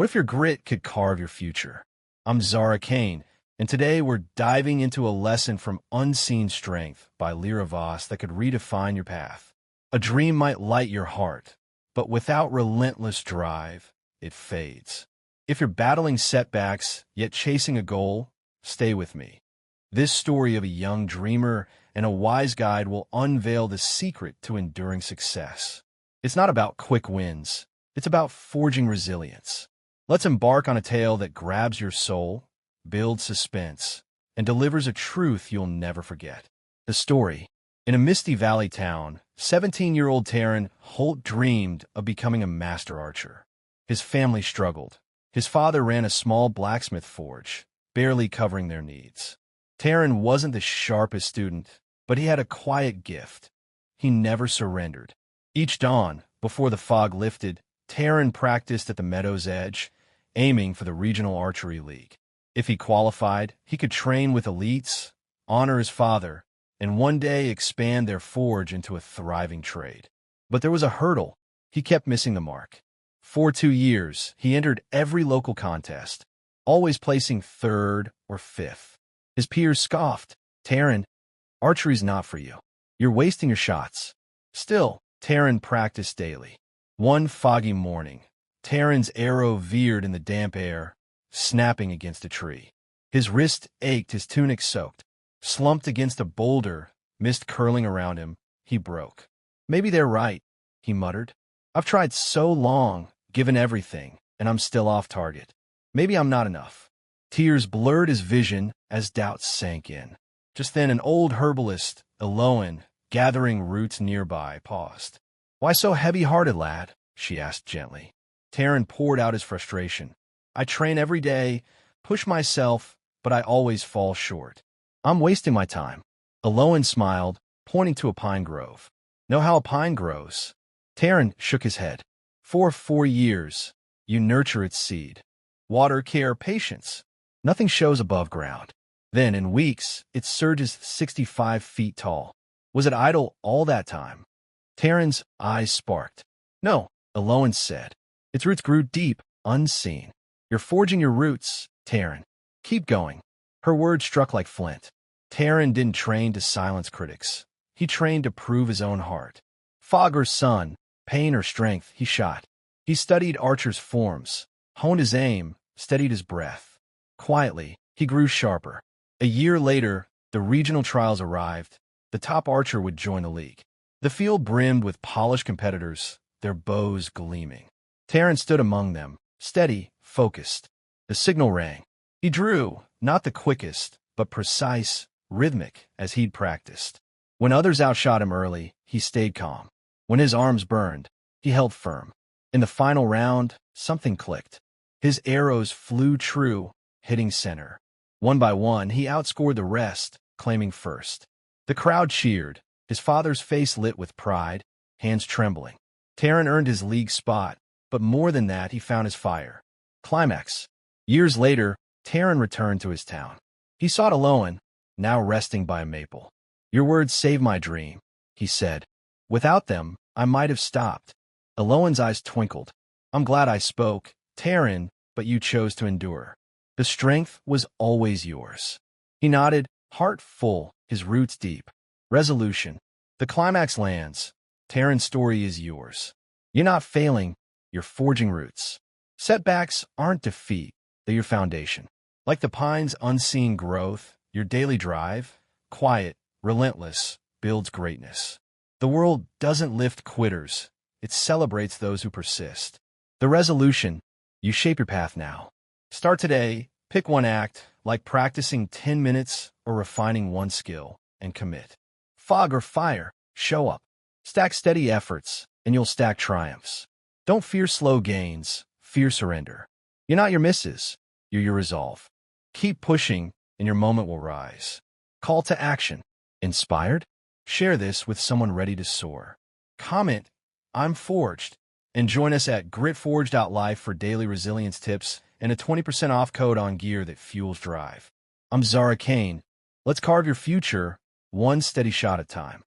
What if your grit could carve your future? I'm Zara Kane, and today we're diving into a lesson from Unseen Strength by Lyra Voss that could redefine your path. A dream might light your heart, but without relentless drive, it fades. If you're battling setbacks, yet chasing a goal, stay with me. This story of a young dreamer and a wise guide will unveil the secret to enduring success. It's not about quick wins. It's about forging resilience. Let's embark on a tale that grabs your soul, builds suspense, and delivers a truth you'll never forget. The story. In a Misty Valley town, 17-year-old Taryn Holt dreamed of becoming a master archer. His family struggled. His father ran a small blacksmith forge, barely covering their needs. Taryn wasn't the sharpest student, but he had a quiet gift. He never surrendered. Each dawn, before the fog lifted, Taryn practiced at the meadow's edge, aiming for the regional archery league. If he qualified, he could train with elites, honor his father, and one day expand their forge into a thriving trade. But there was a hurdle. He kept missing the mark. For 2 years, he entered every local contest, always placing third or fifth. His peers scoffed. "Taryn, archery's not for you. You're wasting your shots." Still, Taryn practiced daily. One foggy morning, Taryn's arrow veered in the damp air, snapping against a tree. His wrist ached, his tunic soaked. Slumped against a boulder, mist curling around him, he broke. "Maybe they're right," he muttered. "I've tried so long, given everything, and I'm still off target. Maybe I'm not enough." Tears blurred his vision as doubts sank in. Just then an old herbalist, Eloan, gathering roots nearby, paused. "Why so heavy-hearted, lad?" she asked gently. Taryn poured out his frustration. "I train every day, push myself, but I always fall short. I'm wasting my time." Eloan smiled, pointing to a pine grove. "Know how a pine grows?" Taryn shook his head. "For 4 years, you nurture its seed. Water, care, patience. Nothing shows above ground. Then, in weeks, it surges 65 feet tall. Was it idle all that time?" Taryn's eyes sparked. "No," Eloan said. "Its roots grew deep, unseen. You're forging your roots, Taryn. Keep going." Her words struck like flint. Taryn didn't train to silence critics. He trained to prove his own heart. Fog or sun, pain or strength, he shot. He studied archers' forms, honed his aim, steadied his breath. Quietly, he grew sharper. A year later, the regional trials arrived. The top archer would join the league. The field brimmed with polished competitors, their bows gleaming. Taryn stood among them, steady, focused. The signal rang. He drew, not the quickest, but precise, rhythmic, as he'd practiced. When others outshot him early, he stayed calm. When his arms burned, he held firm. In the final round, something clicked. His arrows flew true, hitting center. One by one, he outscored the rest, claiming first. The crowd cheered, his father's face lit with pride, hands trembling. Taryn earned his league spot, but more than that, he found his fire. Climax. Years later, Taryn returned to his town. He sought Eloan, now resting by a maple. "Your words saved my dream," he said. "Without them, I might have stopped." Eloan's eyes twinkled. "I'm glad I spoke, Taryn, but you chose to endure. The strength was always yours." He nodded, heart full, his roots deep. Resolution. The climax lands. Taryn's story is yours. You're not failing, you're forging roots. Setbacks aren't defeat, they're your foundation. Like the pine's unseen growth, your daily drive, quiet, relentless, builds greatness. The world doesn't lift quitters, it celebrates those who persist. The resolution. You shape your path now. Start today, pick one act, like practicing 10 minutes or refining one skill, and commit. Fog or fire, show up. Stack steady efforts, and you'll stack triumphs. Don't fear slow gains, fear surrender. You're not your misses, you're your resolve. Keep pushing, and your moment will rise. Call to action. Inspired? Share this with someone ready to soar. Comment, "I'm forged," and join us at gritforged.life for daily resilience tips and a 20% off code on gear that fuels drive. I'm Zara Kane. Let's carve your future one steady shot at a time.